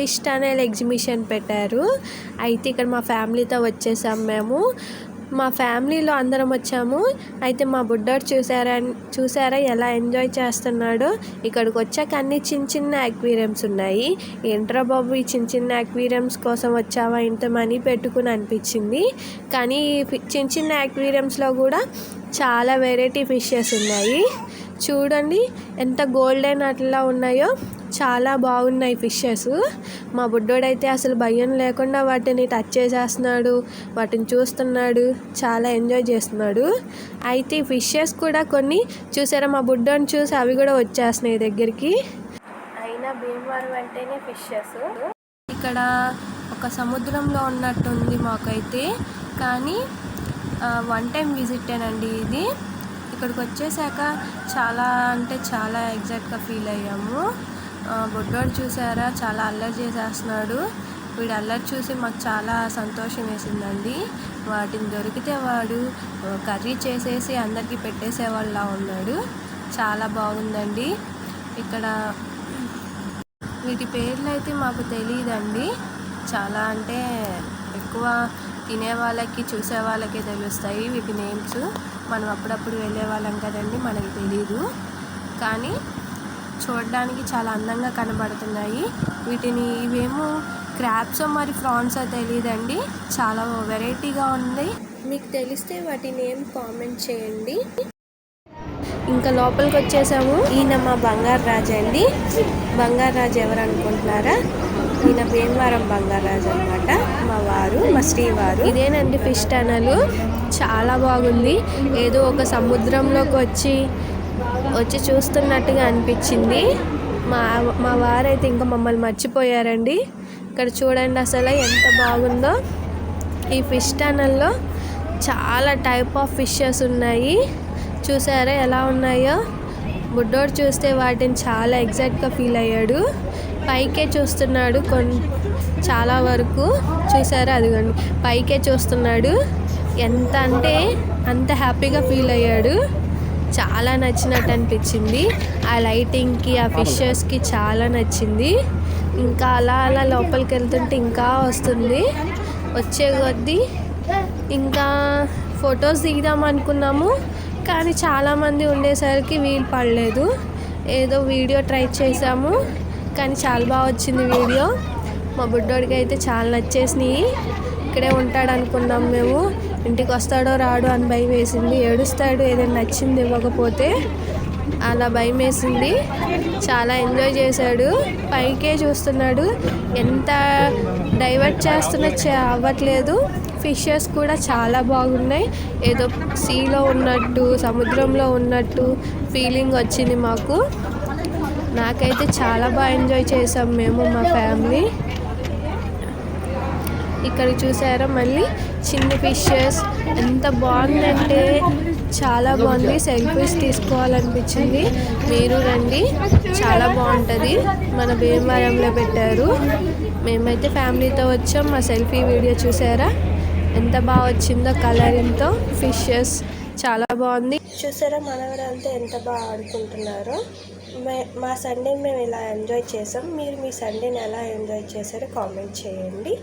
Fish tunnel exhibition పెట్టారు. అయితే ఇక్కడ మా ఫ్యామిలీతో వచ్చేసాం మేము. మా ఫ్యామిలీలో అందరం వచ్చాము. అయితే మా బుడ్డోడు చూసారా ఎలా ఎంజాయ్ చేస్తున్నాడో. ఇక్కడికి వచ్చాక అన్ని చిన్న చిన్న అక్వేరియంస్ ఉన్నాయి. ఏంట్రా బాబు ఈ చిన్న చిన్న అక్వేరియంస్ కోసం వచ్చావా, ఇంత మనీ పెట్టుకుని అనిపించింది. కానీ చిన్న చిన్న అక్వేరియంస్లో కూడా చాలా వెరైటీ ఫిషెస్ ఉన్నాయి. చూడండి ఎంత గోల్డెన్ అట్లా ఉన్నాయో, చాలా బాగున్నాయి ఫిషెస్. మా బుడ్డోడైతే అసలు భయం లేకుండా వాటిని టచ్ చేసేస్తున్నాడు, వాటిని చూస్తున్నాడు, చాలా ఎంజాయ్ చేస్తున్నాడు. అయితే ఫిషెస్ కూడా కొన్ని చూసారా, మా బుడ్డోని చూసి అవి కూడా వచ్చేస్తున్నాయి దగ్గరికి. అయినా భీమవరం అంటేనే ఫిషెస్. ఇక్కడ ఒక సముద్రంలో ఉన్నట్టుంది మాకైతే, కానీ వన్ టైం విజిటేనండి ఇది. ఇక్కడికి వచ్చేసాక చాలా అంటే చాలా ఎగ్జైట్గా ఫీల్ అయ్యాము. బుడ్డోడు చూసారా చాలా అల్లరి చేసేస్తున్నాడు. వీడు అల్లరి చూసి మాకు చాలా సంతోషం వేసిందండి. వాటిని దొరికితే వాడు కర్రీ చేసేసి అందరికీ పెట్టేసేవాళ్ళ ఉన్నాడు. చాలా బాగుందండి. ఇక్కడ వీటి పేర్లు అయితే మాకు తెలియదండి. చాలా అంటే ఎక్కువ తినే వాళ్ళకి చూసే వాళ్ళకే తెలుస్తాయి వీటి నేమ్స్. మనం అప్పుడప్పుడు వెళ్ళే వాళ్ళం కదండి, మనకి తెలీదు. కానీ చూడడానికి చాలా అందంగా కనబడుతున్నాయి. వీటిని ఇవేమో క్రాబ్సో మరి ఫ్రాన్సో తెలియదండి, చాలా వెరైటీగా ఉంది. మీకు తెలిస్తే వాటి నేమ్ కామెంట్ చేయండి. ఇంకా లోపలికి వచ్చేసాము. ఈయన మా బంగారు రాజు అండి. బంగారు రాజు ఎవరు అనుకుంటున్నారా? ఈయన భీమవరం బంగారు రాజు అనమాట, మా వారు, మా శ్రీవారు. ఇదేనండి ఫిష్ టనల్. చాలా బాగుంది. ఏదో ఒక సముద్రంలోకి వచ్చి చూస్తున్నట్టుగా అనిపించింది. మా వారైతే ఇంకా మమ్మల్ని మర్చిపోయారండి. ఇక్కడ చూడండి అసలు ఎంత బాగుందో. ఈ ఫిష్ టనల్లో చాలా టైప్ ఆఫ్ ఫిషెస్ ఉన్నాయి. చూసారా ఎలా ఉన్నాయో. బుడ్డోడు చూస్తే వాటిని చాలా ఎగ్జైట్గా ఫీల్ అయ్యాడు. పైకే చూస్తున్నాడు చాలా వరకు. చూసారా అదిగోండి పైకే చూస్తున్నాడు. ఎంత అంటే అంత హ్యాపీగా ఫీల్ అయ్యాడు. చాలా నచ్చినట్టు అనిపించింది. ఆ లైటింగ్కి ఆ ఫిషెస్కి చాలా నచ్చింది. ఇంకా అలా అలా లోపలికి వెళ్తుంటే ఇంకా వస్తుంది. వచ్చే కొద్దీ ఇంకా ఫొటోస్ దిగుదాం అనుకున్నాము, కానీ చాలామంది ఉండేసరికి వీలు పడలేదు. ఏదో వీడియో ట్రై చేసాము, కానీ చాలా బాగా వచ్చింది వీడియో. మా బుడ్డోడికి అయితే చాలా నచ్చేసినాయి. ఇక్కడే ఉంటాడు అనుకున్నాం మేము. ఇంటికి వస్తాడో రాడో అని భయం వేసింది. ఏడుస్తాడు ఏదైనా నచ్చింది ఇవ్వకపోతే, అలా భయం వేసింది. చాలా ఎంజాయ్ చేశాడు. పైకే చూస్తున్నాడు. ఎంత డైవర్ట్ చేస్తున్నా అవ్వట్లేదు. ఫిషెస్ కూడా చాలా బాగున్నాయి. ఏదో సీలో ఉన్నట్టు, సముద్రంలో ఉన్నట్టు ఫీలింగ్ వచ్చింది మాకు. నాకైతే చాలా బాగా ఎంజాయ్ చేసాం మేము, మా ఫ్యామిలీ. ఇక్కడ చూసారా మళ్ళీ చిన్న ఫిషెస్ ఎంత బాగుందంటే చాలా బాగుంది. సెల్ఫీస్ తీసుకోవాలనిపించింది. మీరు రండి, చాలా బాగుంటుంది. మన భీమవరంలో పెట్టారు. మేమైతే ఫ్యామిలీతో వచ్చాం. మా సెల్ఫీ వీడియో చూసారా ఎంత బాగా వచ్చిందో కలరింగ్తో. ఫిషెస్ చాలా బాగుంది. చూసారా మనవరంతా ఎంత బాగా ఆడుకుంటున్నారో. మా సండే మేము ఇలా ఎంజాయ్ చేసాం. మీరు మీ సండేని ఎలా ఎంజాయ్ చేశారో కామెంట్ చేయండి.